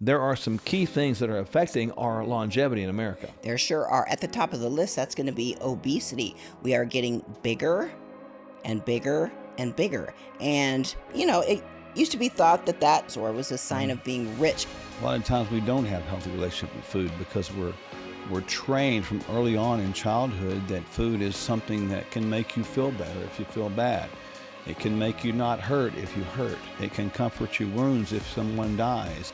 there are some key things that are affecting our longevity in America. There sure are. At the top of the list, that's going to be obesity. We are getting bigger and bigger and bigger. And, it used to be thought that was a sign of being rich. A lot of times we don't have a healthy relationship with food because we're trained from early on in childhood that food is something that can make you feel better if you feel bad. It can make you not hurt if you hurt. It can comfort your wounds if someone dies.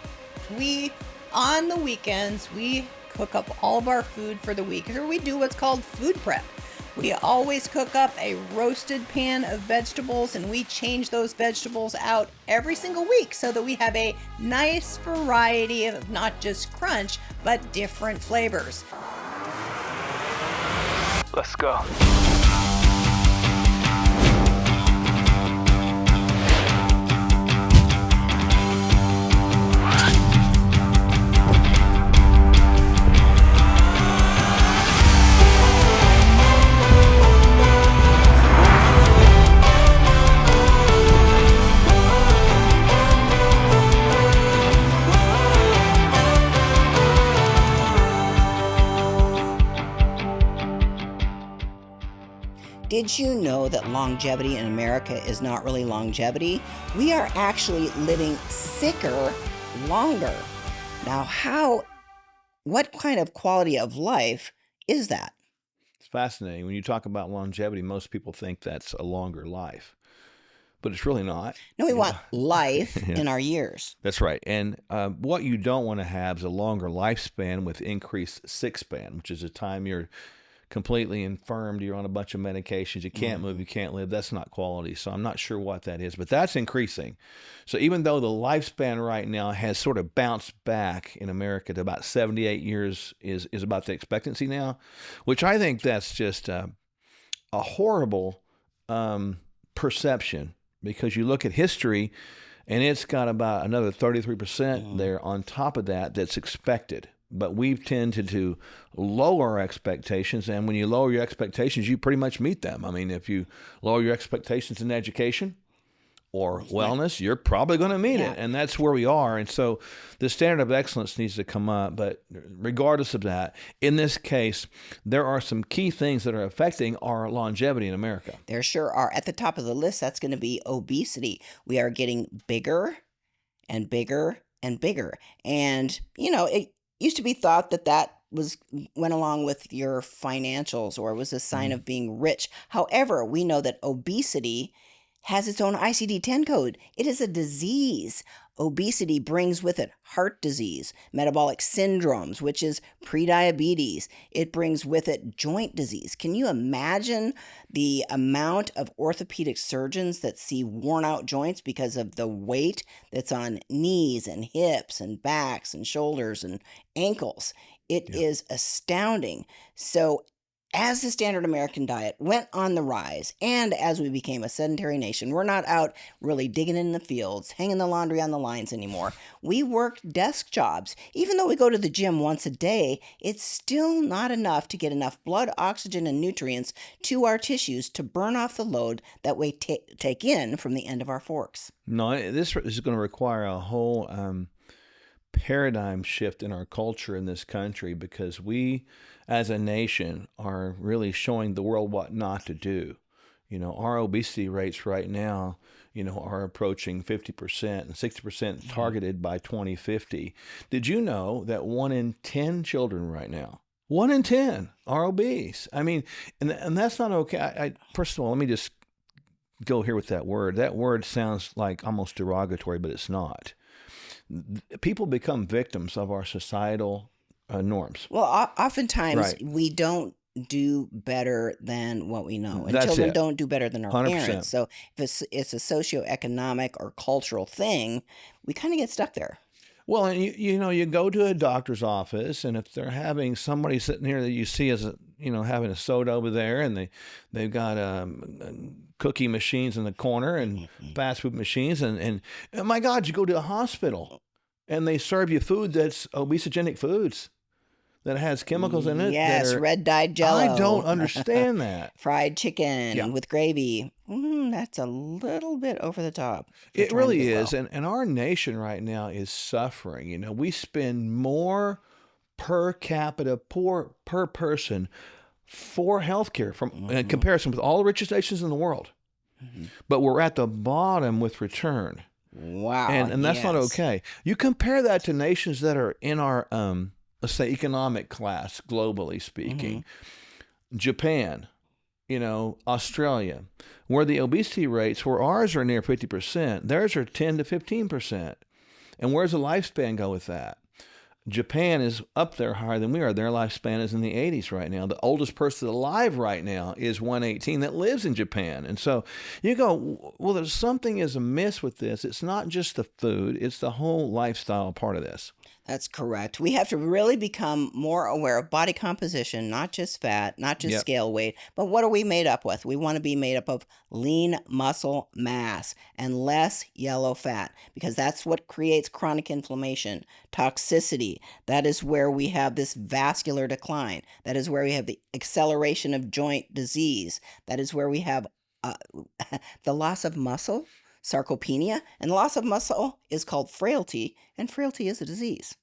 On the weekends, we cook up all of our food for the week, or we do what's called food prep. We always cook up a roasted pan of vegetables, and we change those vegetables out every single week so that we have a nice variety of not just crunch, but different flavors. Let's go. Did you know that longevity in America is not really longevity? We are actually living sicker longer. Now, what kind of quality of life is that? It's fascinating. When you talk about longevity, most people think that's a longer life, but it's really not. No, we want life in our years. That's right. And what you don't want to have is a longer lifespan with increased sick span, which is a time you're completely infirmed, you're on a bunch of medications, you can't move, you can't live. That's not quality. So I'm not sure what that is, but that's increasing. So even though the lifespan right now has sort of bounced back in America to about 78 years is about the expectancy now, which I think that's just a horrible perception, because you look at history and it's got about another 33% there on top of that that's expected. But we've tended to lower our expectations, and when you lower your expectations, you pretty much meet them. I mean, if you lower your expectations in education or wellness, you're probably going to meet it, and that's where we are. And so the standard of excellence needs to come up, but regardless of that, in this case, there are some key things that are affecting our longevity in America. There sure are. At the top of the list, that's going to be obesity. We are getting bigger and bigger and bigger. And, it used to be thought that went along with your financials or was a sign of being rich. However, we know that obesity has its own ICD-10 code. It is a disease. Obesity brings with it heart disease, metabolic syndromes, which is prediabetes. It brings with it joint disease. Can you imagine the amount of orthopedic surgeons that see worn out joints because of the weight that's on knees and hips and backs and shoulders and ankles? It is astounding. So as the standard American diet went on the rise, and as we became a sedentary nation, we're not out really digging in the fields, hanging the laundry on the lines anymore. We work desk jobs. Even though we go to the gym once a day, it's still not enough to get enough blood, oxygen, and nutrients to our tissues to burn off the load that we take in from the end of our forks. No, this is going to require a whole paradigm shift in our culture in this country, because we as a nation are really showing the world what not to do. Our obesity rates right now, are approaching 50% and 60% targeted by 2050. Did you know that 1 in 10 children right now, 1 in 10 are obese? I mean, and that's not okay. First of all, let me just go here with that word. That word sounds like almost derogatory, but it's not. People become victims of our societal norms. Well, oftentimes we don't do better than what we know, and That's children it. don't do better than our 100%. parents. So if it's a socioeconomic or cultural thing, we kind of get stuck there. Well, and you go to a doctor's office, and if they're having somebody sitting here that you see as having a soda over there, and they've got cookie machines in the corner and fast food machines, and oh my God, you go to a hospital and they serve you food that's obesogenic foods that has chemicals in it. Yes, red dyed Jell-O. I don't understand that. Fried chicken with gravy. That's a little bit over the top if you're It trying to really get is. well. And our nation right now is suffering. You know, we spend more per capita per person for healthcare from in Hmm. comparison with all the richest nations in the world. Hmm. But we're at the bottom with return. Wow. And that's not Yes. okay. You compare that to nations that are in our let's say economic class, globally Hmm. speaking. Japan, Australia, where the obesity rates, where ours are near 50%, theirs are 10 to 15%. And where's the lifespan go with that? Japan is up there higher than we are. Their lifespan is in the 80s right now. The oldest person alive right now is 118 that lives in Japan. And so you go, well, there's something is amiss with this. It's not just the food, it's the whole lifestyle part of this. That's correct. We have to really become more aware of body composition, not just fat, not just Yep. scale weight, but what are we made up with? We want to be made up of lean muscle mass and less yellow fat because that's what creates chronic inflammation, toxicity. That is where we have this vascular decline. That is where we have the acceleration of joint disease. That is where we have uh, the loss of muscle, sarcopenia, and loss of muscle is called frailty, and frailty is a disease.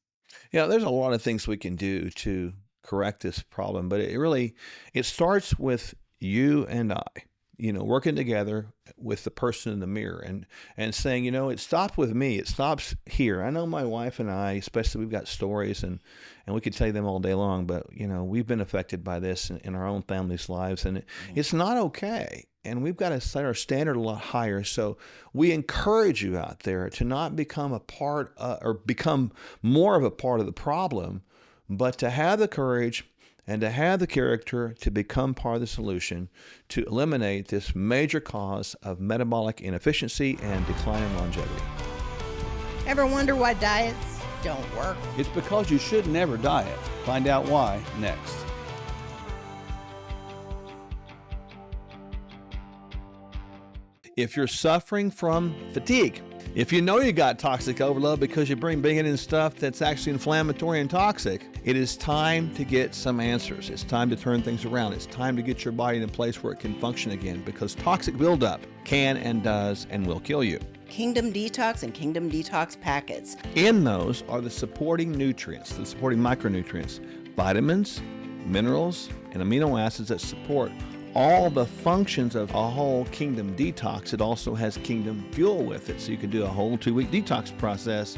Yeah, there's a lot of things we can do to correct this problem, but it starts with you and I, working together with the person in the mirror and saying, it stopped with me. It stops here. I know my wife and I, especially we've got stories and we could tell you them all day long, but we've been affected by this in our own families' lives, and it's not okay. And we've got to set our standard a lot higher. So we encourage you out there to not become a part or become more of a part of the problem, but to have the courage and to have the character to become part of the solution to eliminate this major cause of metabolic inefficiency and decline in longevity. Ever wonder why diets don't work? It's because you should never diet. Find out why next. If you're suffering from fatigue, if you know you got toxic overload because you bring in stuff that's actually inflammatory and toxic, it is time to get some answers. It's time to turn things around. It's time to get your body in a place where it can function again, because toxic buildup can and does and will kill you. Kingdom Detox and Kingdom Detox packets. In those are the supporting nutrients, the supporting micronutrients, vitamins, minerals, and amino acids that support all the functions of a whole Kingdom Detox. It also has Kingdom Fuel with it, so you can do a whole 2-week detox process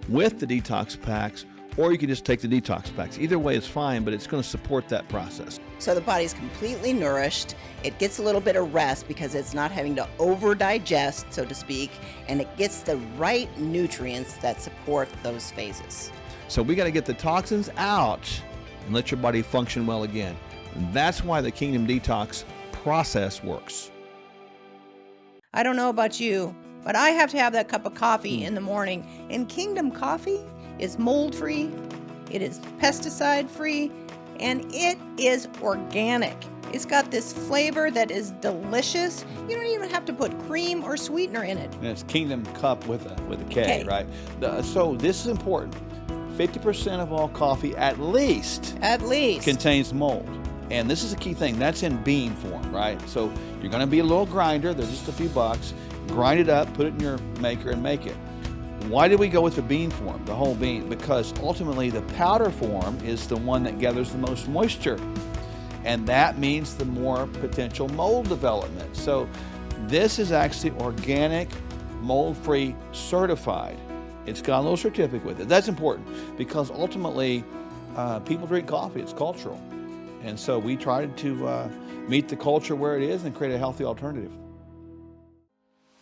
with the detox packs, or you can just take the detox packs. Either way is fine, but it's going to support that process. So the body's completely nourished. It gets a little bit of rest because it's not having to over digest, so to speak, and it gets the right nutrients that support those phases. So we got to get the toxins out and let your body function well again. And that's why the Kingdom Detox process works. I don't know about you, but I have to have that cup of coffee in the morning. And Kingdom Coffee is mold free, it is pesticide free, and it is organic. It's got this flavor that is delicious. You don't even have to put cream or sweetener in it. And it's Kingdom Cup with a K, K. right? So this is important. 50% of all coffee at least At least. Contains mold. And this is a key thing. That's in bean form, right? So you're going to be a little grinder. They're just a few bucks. Grind it up, put it in your maker, and make it. Why did we go with the bean form, the whole bean? Because ultimately the powder form is the one that gathers the most moisture. And that means the more potential mold development. So this is actually organic, mold-free, certified. It's got a little certificate with it. That's important because ultimately people drink coffee. It's cultural. And so we tried to meet the culture where it is and create a healthy alternative.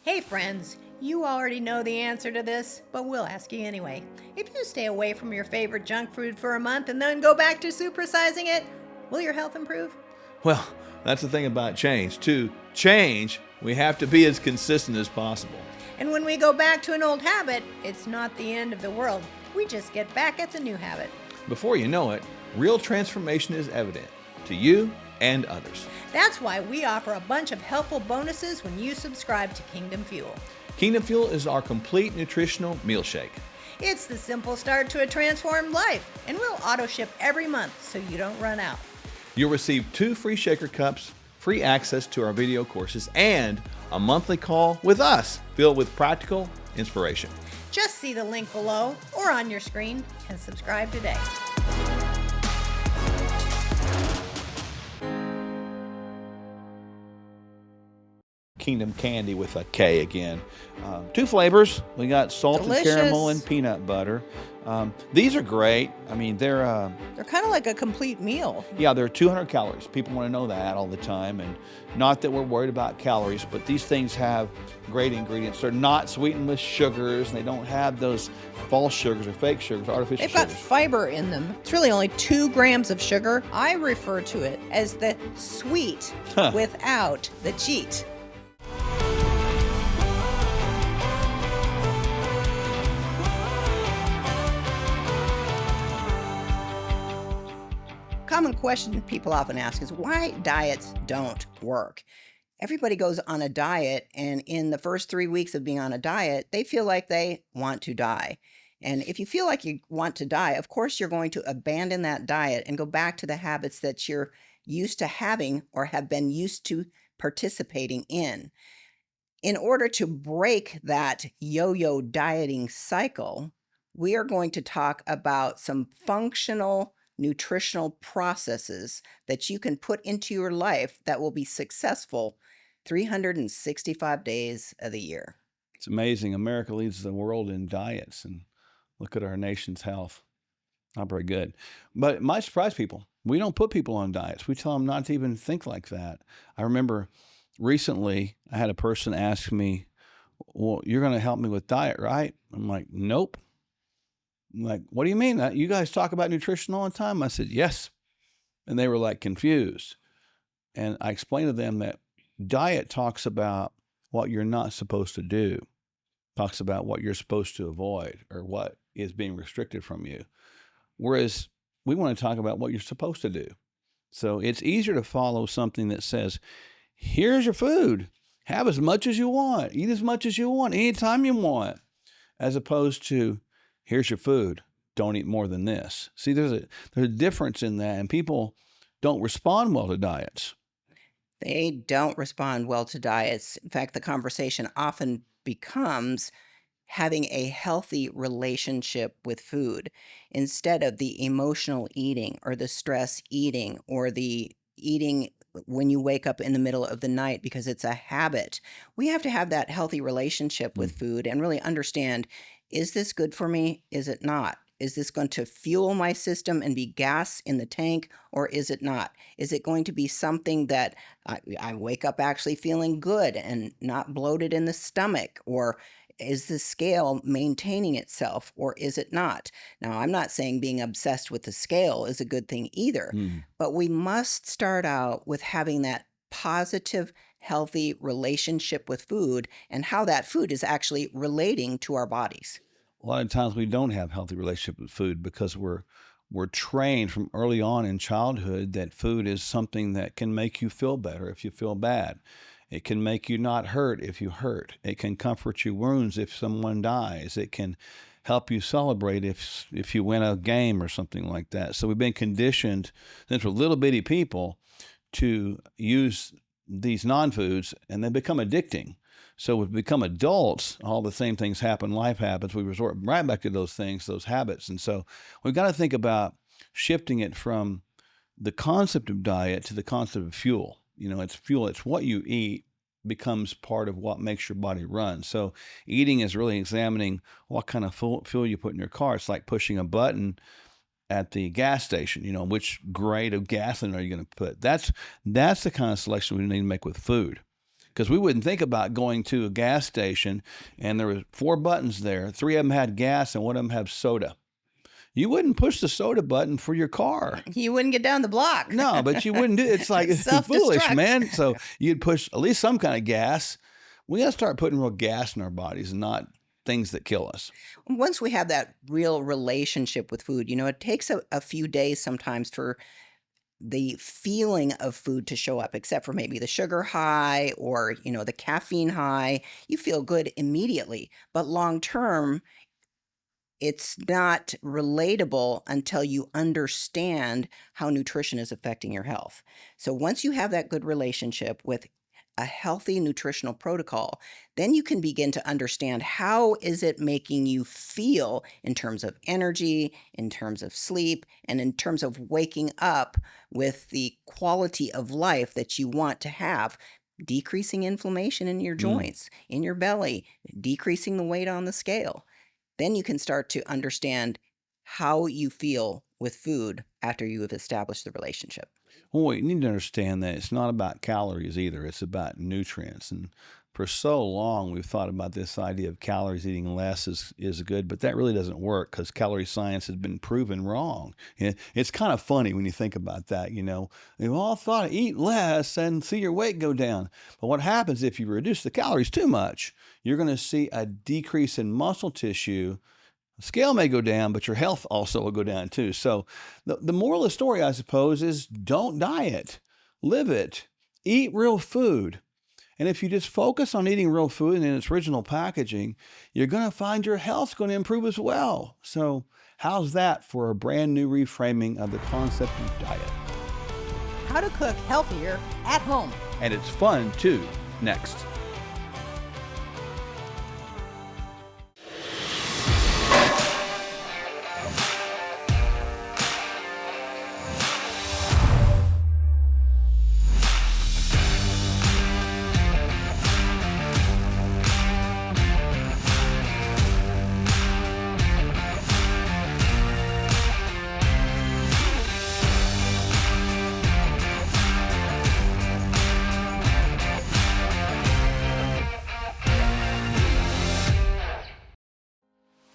Hey friends, you already know the answer to this, but we'll ask you anyway. If you stay away from your favorite junk food for a month and then go back to supersizing it, will your health improve? Well, that's the thing about change. To change, we have to be as consistent as possible. And when we go back to an old habit, it's not the end of the world. We just get back at the new habit. Before you know it, real transformation is evident to you and others. That's why we offer a bunch of helpful bonuses when you subscribe to Kingdom Fuel. Kingdom Fuel is our complete nutritional meal shake. It's the simple start to a transformed life, and we'll auto ship every month so you don't run out. You'll receive 2 free shaker cups free access to our video courses, and a monthly call with us filled with practical inspiration. Just see the link below or on your screen and subscribe today. Kingdom Candy with a K again. 2 flavors. We got salted Delicious. caramel and peanut butter. These are great. I mean, they're kind of like a complete meal. yeah, they're 200 calories. People want to know that all the time, and not that we're worried about calories, but these things have great ingredients. They're not sweetened with sugars. They don't have those false sugars or fake sugars, artificial They've got sugars. fiber in them. It's really only 2 grams of sugar. I refer to it as the sweet without the cheat. Common question people often ask is why diets don't work. Everybody goes on a diet, and in the first 3 weeks of being on a diet, they feel like they want to die. And if you feel like you want to die, of course, you're going to abandon that diet and go back to the habits that you're used to having or have been used to participating in. In order to break that yo-yo dieting cycle, we are going to talk about some functional nutritional processes that you can put into your life that will be successful 365 days of the year. It's amazing. America leads the world in diets, and look at our nation's health. Not very good. But it might surprise people. We don't put people on diets. We tell them not to even think like that. I remember recently I had a person ask me, well, you're going to help me with diet, right? I'm like, nope. I'm like, what do you mean? You guys talk about nutrition all the time? I said, yes. And they were like confused. And I explained to them that diet talks about what you're not supposed to do, talks about what you're supposed to avoid or what is being restricted from you. Whereas we want to talk about what you're supposed to do. So it's easier to follow something that says, here's your food. Have as much as you want. Eat as much as you want, anytime you want, as opposed to, here's your food. Don't eat more than this. See, there's a difference in that, and people don't respond well to diets. They don't respond well to diets. In fact, the conversation often becomes having a healthy relationship with food instead of the emotional eating or the stress eating or the eating when you wake up in the middle of the night because it's a habit. We have to have that healthy relationship with food and really understand, is this good for me? Is it not? Is this going to fuel my system and be gas in the tank, or is it not? Is it going to be something that I wake up actually feeling good and not bloated in the stomach? Or is the scale maintaining itself, or is it not? Now, I'm not saying being obsessed with the scale is a good thing either, but we must start out with having that positive, healthy relationship with food and how that food is actually relating to our bodies. A lot of times we don't have healthy relationship with food because we're trained from early on in childhood that food is something that can make you feel better if you feel bad. It can make you not hurt if you hurt. It can comfort your wounds if someone dies. It can help you celebrate if you win a game or something like that. So we've been conditioned since we're little bitty people to use these non-foods, and they become addicting. So we become adults, all the same things happen, life happens, we resort right back to those things, those habits. And so we've got to think about shifting it from the concept of diet to the concept of fuel. You know, it's fuel, it's what you eat becomes part of what makes your body run. So eating is really examining what kind of fuel you put in your car. It's like pushing a button at the gas station, you know, which grade of gasoline are you going to put? That's the kind of selection we need to make with food. Because we wouldn't think about going to a gas station and there were 4 buttons there. 3 of them had gas and 1 of them had soda. You wouldn't push the soda button for your car. You wouldn't get down the block. No, but you wouldn't do it. It's like, it's foolish, man. So you'd push at least some kind of gas. We got to start putting real gas in our bodies and not things that kill us. Once we have that real relationship with food, you know, it takes a few days sometimes for the feeling of food to show up, except for maybe the sugar high or, you know, the caffeine high. You feel good immediately, but long term, it's not relatable until you understand how nutrition is affecting your health. So once you have that good relationship with a healthy nutritional protocol, then you can begin to understand how is it making you feel in terms of energy, in terms of sleep, and in terms of waking up with the quality of life that you want to have, decreasing inflammation in your Mm. joints, in your belly, decreasing the weight on the scale. Then you can start to understand how you feel with food after you have established the relationship. Well, you need to understand that it's not about calories either. It's about nutrients. And for so long, we've thought about this idea of calories eating less is good, but that really doesn't work because calorie science has been proven wrong. It's kind of funny when you think about that. We've all thought eat less and see your weight go down. But what happens if you reduce the calories too much? You're going to see a decrease in muscle tissue. The scale may go down, but your health also will go down too. So the moral of the story, I suppose, is don't diet, live it, eat real food. And if you just focus on eating real food in its original packaging, you're going to find your health's going to improve as well. So how's that for a brand new reframing of the concept of diet? How to cook healthier at home. And it's fun too. Next.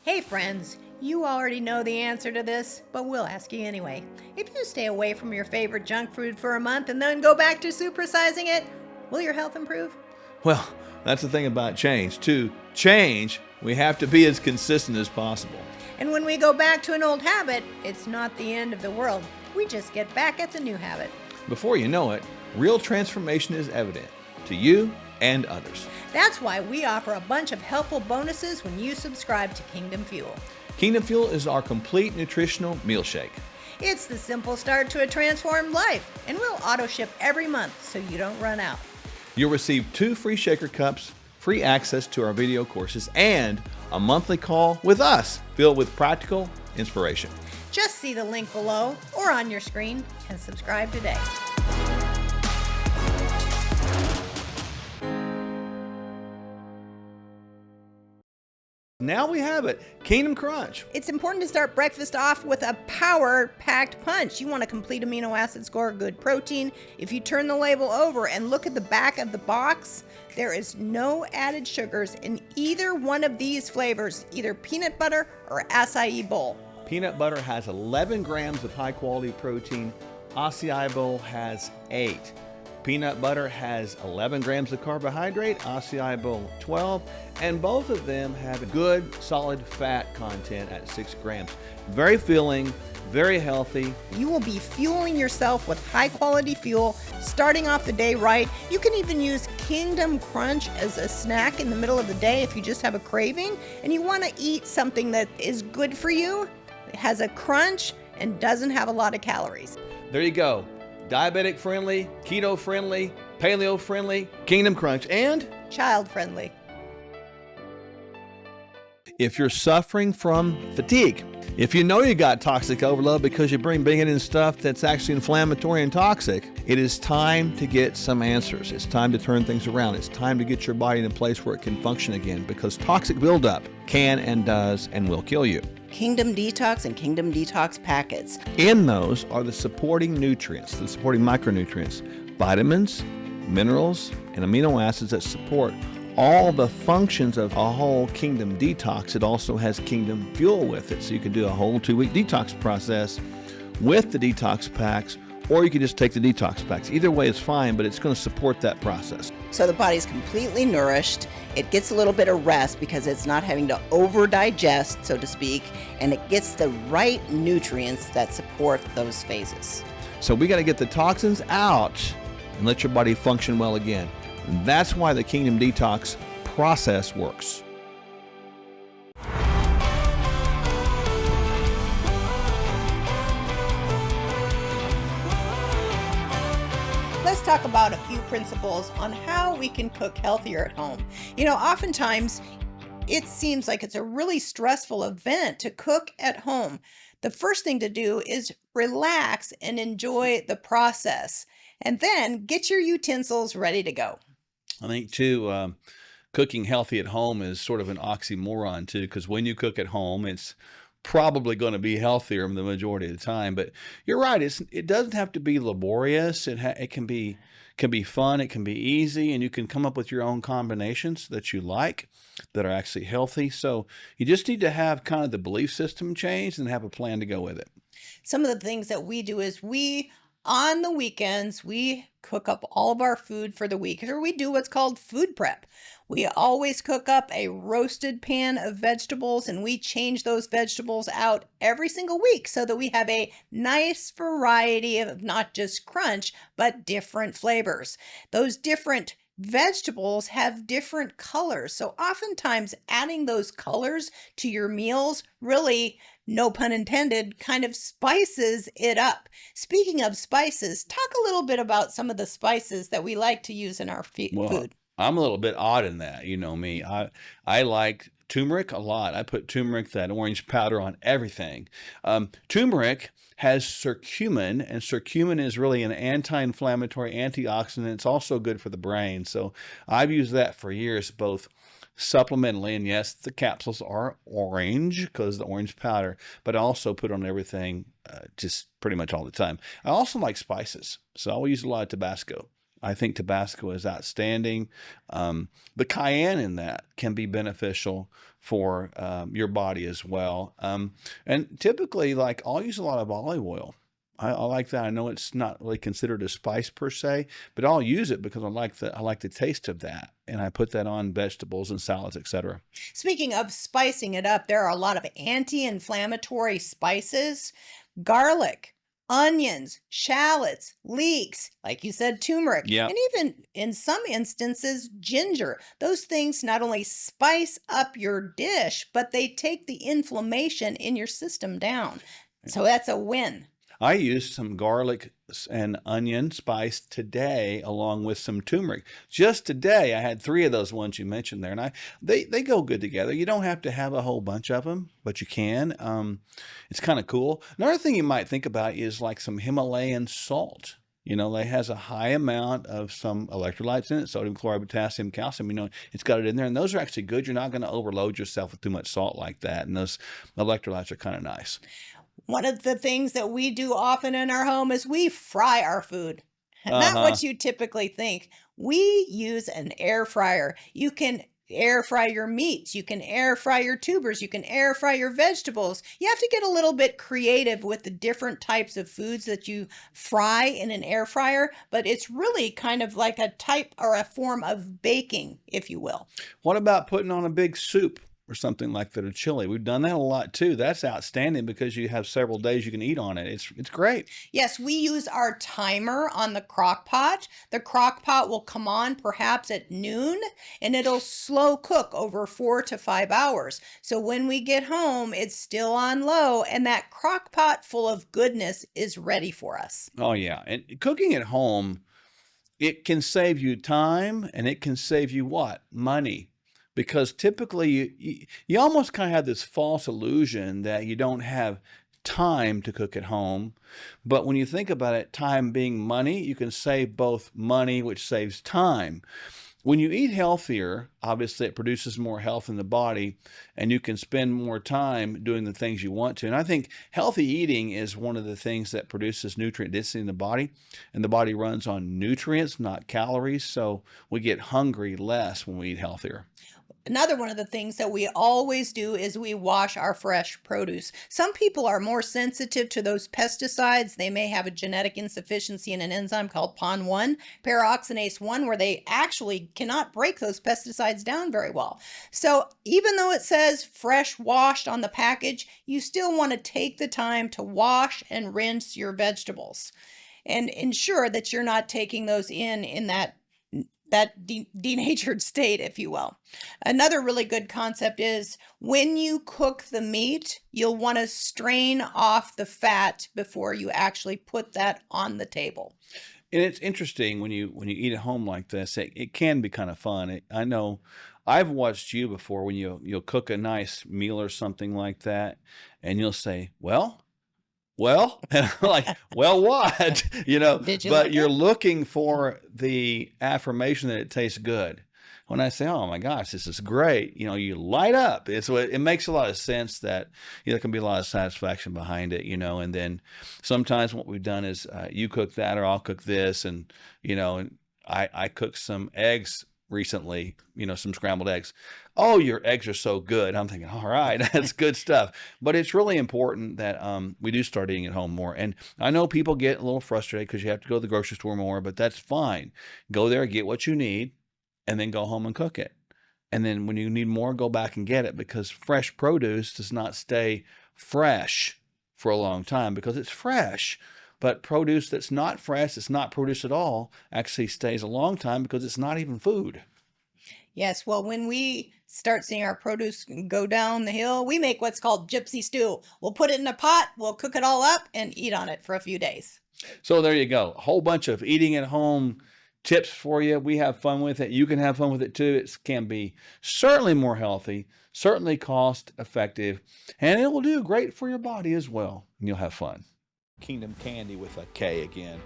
Hey friends, you already know the answer to this, but we'll ask you anyway. If you stay away from your favorite junk food for a month and then go back to supersizing it, will your health improve? Well, that's the thing about change. To change, we have to be as consistent as possible. And when we go back to an old habit, it's not the end of the world. We just get back at the new habit. Before you know it, real transformation is evident to you and others. That's why we offer a bunch of helpful bonuses when you subscribe to Kingdom Fuel. Kingdom Fuel is our complete nutritional meal shake. It's the simple start to a transformed life, and we'll auto ship every month so you don't run out. You'll receive 2 free shaker cups, free access to our video courses, and a monthly call with us filled with practical inspiration. Just see the link below or on your screen and subscribe today. Now we have it, Kingdom Crunch. It's important to start breakfast off with a power-packed punch. You want a complete amino acid score, good protein. If you turn the label over and look at the back of the box, there is no added sugars in either one of these flavors, either peanut butter or acai bowl. Peanut butter has 11 grams of high-quality protein. Acai bowl has 8. Peanut butter has 11 grams of carbohydrate, acai bowl 12, and both of them have good solid fat content at 6 grams. Very filling, very healthy. You will be fueling yourself with high quality fuel, starting off the day right. You can even use Kingdom Crunch as a snack in the middle of the day if you just have a craving and you want to eat something that is good for you, it has a crunch, and doesn't have a lot of calories. There you go. Diabetic friendly, keto friendly, paleo friendly, Kingdom Crunch, and Child friendly. if you're suffering from fatigue, if you know you got toxic overload because you're bringing in stuff that's actually inflammatory and toxic, it is time to get some answers. It's time to turn things around. It's time to get your body in a place where it can function again, because toxic buildup can and does and will kill you. Kingdom Detox and Kingdom Detox packets. In those are the supporting nutrients, the supporting micronutrients, vitamins, minerals, and amino acids that support all the functions of a whole Kingdom Detox. It also has Kingdom Fuel with it, so you can do a whole 2-week detox process with the detox packs, or you can just take the detox packs. Either way is fine, but it's going to support that process. So the body's completely nourished. It gets a little bit of rest because it's not having to over digest, so to speak, and it gets the right nutrients that support those phases. So we got to get the toxins out and let your body function well again. And that's why the Kingdom Detox process works. talk about a few principles on how we can cook healthier at home. Oftentimes it seems like it's a really stressful event to cook at home. The first thing to do is relax and enjoy the process, and then get your utensils ready to go. I think too, cooking healthy at home is sort of an oxymoron too, because when you cook at home, it's probably going to be healthier the majority of the time. But you're right; it doesn't have to be laborious. It can be fun. It can be easy, and you can come up with your own combinations that you like that are actually healthy. So you just need to have kind of the belief system changed and have a plan to go with it. Some of the things that we do is on the weekends, we cook up all of our food for the week, or we do what's called food prep. We always cook up a roasted pan of vegetables, and we change those vegetables out every single week so that we have a nice variety of not just crunch, but different flavors. Those different vegetables have different colors. So oftentimes adding those colors to your meals really, no pun intended, kind of spices it up. Speaking of spices, talk a little bit about some of the spices that we like to use in our Well, food. I'm a little bit odd in that. You know me. I like turmeric a lot. I put turmeric, that orange powder, on everything. Turmeric has curcumin, and curcumin is really an anti-inflammatory antioxidant. It's also good for the brain. So I've used that for years, both supplementally, and yes, the capsules are orange because the orange powder, but I also put on everything just pretty much all the time. I also like spices, so I will use a lot of Tabasco. I think Tabasco is outstanding. The cayenne in that can be beneficial for your body as well. And typically, like, I'll use a lot of olive oil. I like that. I know it's not really considered a spice per se, but I'll use it because I like the taste of that, and I put that on vegetables and salads, etc. Speaking of spicing it up, there are a lot of anti-inflammatory spices: garlic, onions, shallots, leeks, like you said, turmeric, Yeah. and even in some instances, ginger. Those things not only spice up your dish, but they take the inflammation in your system down. So that's a win. I used some garlic and onion spice today, along with some turmeric. Just today, I had 3 of those ones you mentioned there, and they go good together. You don't have to have a whole bunch of them, but you can. It's kind of cool. Another thing you might think about is like some Himalayan salt. It has a high amount of some electrolytes in it: sodium, chloride, potassium, calcium. It's got it in there, and those are actually good. You're not going to overload yourself with too much salt like that, and those electrolytes are kind of nice. One of the things that we do often in our home is we fry our food. Not Uh-huh. what you typically think. We use an air fryer. You can air fry your meats. You can air fry your tubers. You can air fry your vegetables. You have to get a little bit creative with the different types of foods that you fry in an air fryer, but it's really kind of like a type or a form of baking, if you will. What about putting on a big soup or something like that, or chili? We've done that a lot too. That's outstanding because you have several days you can eat on it. It's great. Yes, we use our timer on the crock pot. The crock pot will come on perhaps at noon, and it'll slow cook over 4 to 5 hours. So when we get home, it's still on low, and that crock pot full of goodness is ready for us. Oh yeah, and cooking at home, it can save you time, and it can save you what? Money. Because typically you almost kind of have this false illusion that you don't have time to cook at home. But when you think about it, time being money, you can save both money, which saves time. When you eat healthier, obviously it produces more health in the body, and you can spend more time doing the things you want to. And I think healthy eating is one of the things that produces nutrient density in the body, and the body runs on nutrients, not calories. So we get hungry less when we eat healthier. Another one of the things that we always do is we wash our fresh produce. Some people are more sensitive to those pesticides. They may have a genetic insufficiency in an enzyme called PON1, peroxidase 1, where they actually cannot break those pesticides down very well. So even though it says fresh washed on the package, you still want to take the time to wash and rinse your vegetables and ensure that you're not taking those in that denatured state, if you will. Another really good concept is when you cook the meat, you'll want to strain off the fat before you actually put that on the table. And it's interesting when you eat at home like this, it can be kind of fun. I know I've watched you before when you'll cook a nice meal or something like that, and you'll say, well, and I'm like, well, what? Did you But like you're it? looking for the affirmation that it tastes good. When I say, oh my gosh, this is great, you light up. It makes a lot of sense that, there can be a lot of satisfaction behind it, and then sometimes what we've done is you cook that or I'll cook this. And, and I cooked some eggs recently, some scrambled eggs. Oh, your eggs are so good. I'm thinking, all right, that's good stuff. But it's really important that we do start eating at home more. And I know people get a little frustrated because you have to go to the grocery store more, but that's fine. Go there, get what you need, and then go home and cook it. And then when you need more, go back and get it, because fresh produce does not stay fresh for a long time because it's fresh. But produce that's not fresh, it's not produce at all, actually stays a long time because it's not even food. Yes, well, when we start seeing our produce go down the hill, we make what's called gypsy stew. We'll put it in a pot, we'll cook it all up, and eat on it for a few days. So there you go. A whole bunch of eating at home tips for you. We have fun with it. You can have fun with it too. It can be certainly more healthy, certainly cost effective, and it will do great for your body as well. And you'll have fun. Kingdom Candy with a K again.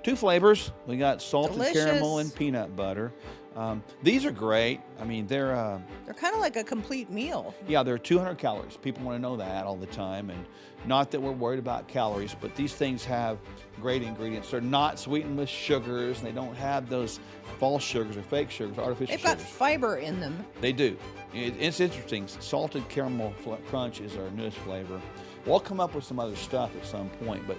2 flavors. We got salted Delicious. caramel and peanut butter. These are great. I mean, they're kind of like a complete meal. yeah, they're 200 calories. People want to know that all the time, and not that we're worried about calories, but these things have great ingredients. They're not sweetened with sugars, and they don't have those false sugars or fake sugars, artificial They've got sugars. fiber in them. They do. It's interesting. Salted caramel crunch is our newest flavor. We'll come up with some other stuff at some point, but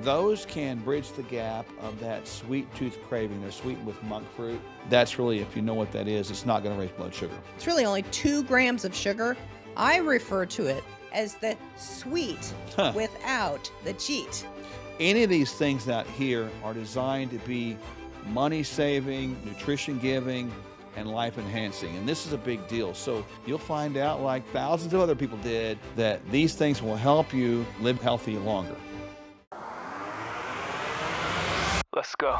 those can bridge the gap of that sweet tooth craving. They're sweetened with monk fruit. That's really, if you know what that is, it's not going to raise blood sugar. It's really only 2 grams of sugar. I refer to it as the sweet without the cheat. Any of these things out here are designed to be money saving, nutrition giving, and life enhancing. And this is a big deal. So you'll find out, like thousands of other people did, that these things will help you live healthy longer. Let's go.